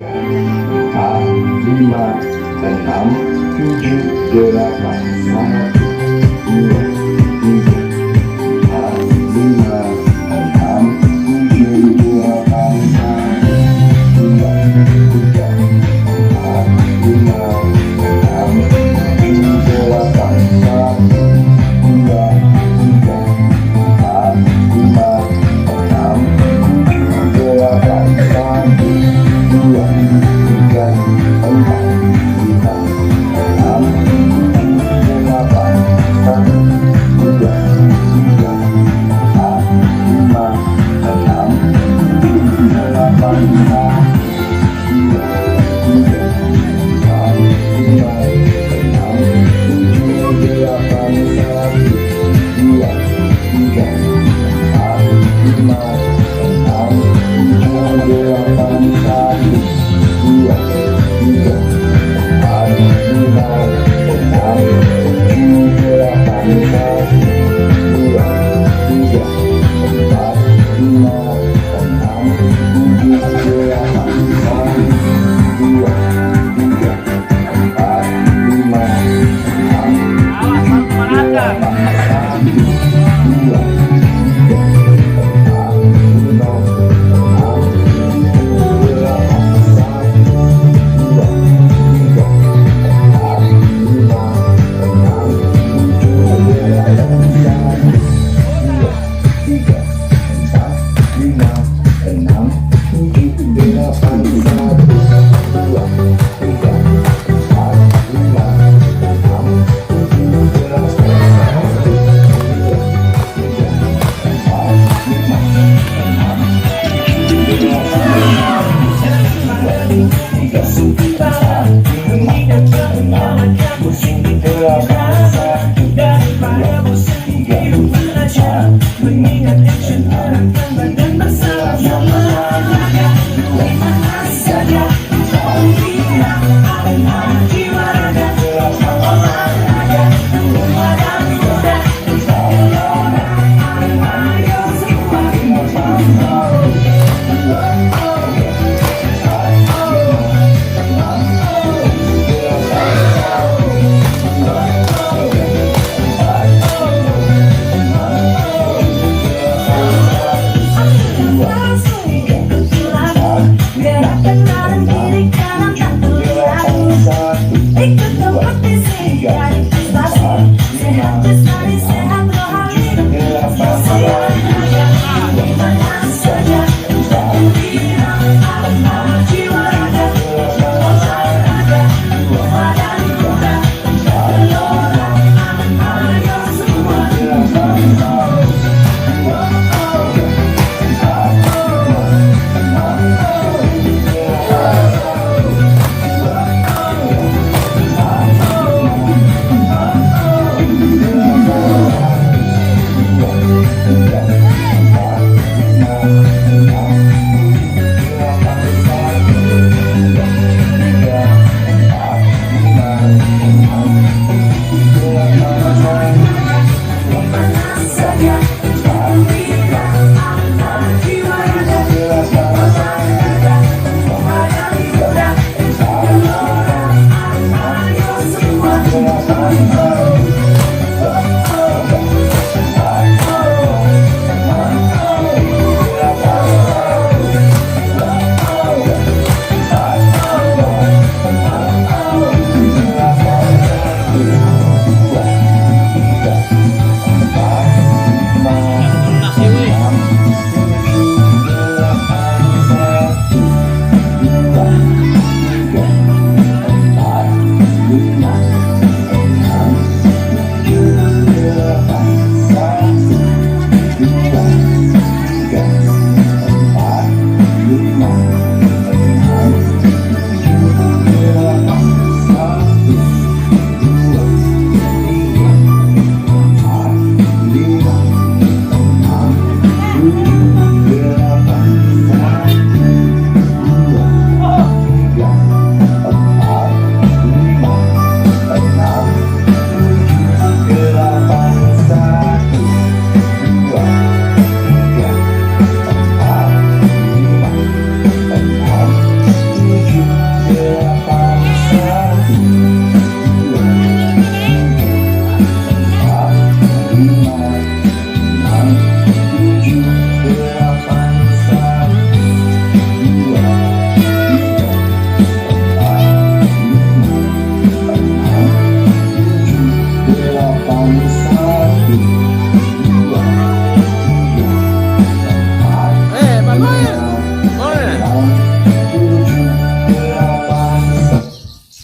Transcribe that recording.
lima, enam, tujuh, delapan, satu, dua, tiga, empat, lima, enam, tujuh, delapan, satu, dua, tiga, empat, lima, enam, tujuh, delapan, satu, dua, tiga, empat, lima, enam, tujuh, delapan, satu, dua, tiga, empat, lima, enam, tujuh, delapan, satu, dua, tiga, empat, lima, enam, tujuh, delapan, satu, dua, tiga, empat, lima, enam, tujuh, delapan, satu, dua, tiga, empat, lima, enam, tujuh, delapan, satu, dua, tiga, empat, lima, enam, tujuh, delapan, satu, dua, tiga, empat, lima, enam, tujuh, delapan, satu, dua, tiga, empat, lima, enam, tujuh, delapan, satu, dua, tiga, empat, lima, enam, tujuh, delapan, satu, dua, tiga, empat, lima, enam, tujuh, delapan, satu, dua, tiga, empat, lima, enam, tujuh, delapan, satu, dua, tiga, empat, lima, enam, tujuh, delapan, satu, dua, tiga, empat, lima, enam, tujuh, delapan, tiga, empat, lima, enam, tujuh, delapan, satu, dua, tiga, empat, lima, enam,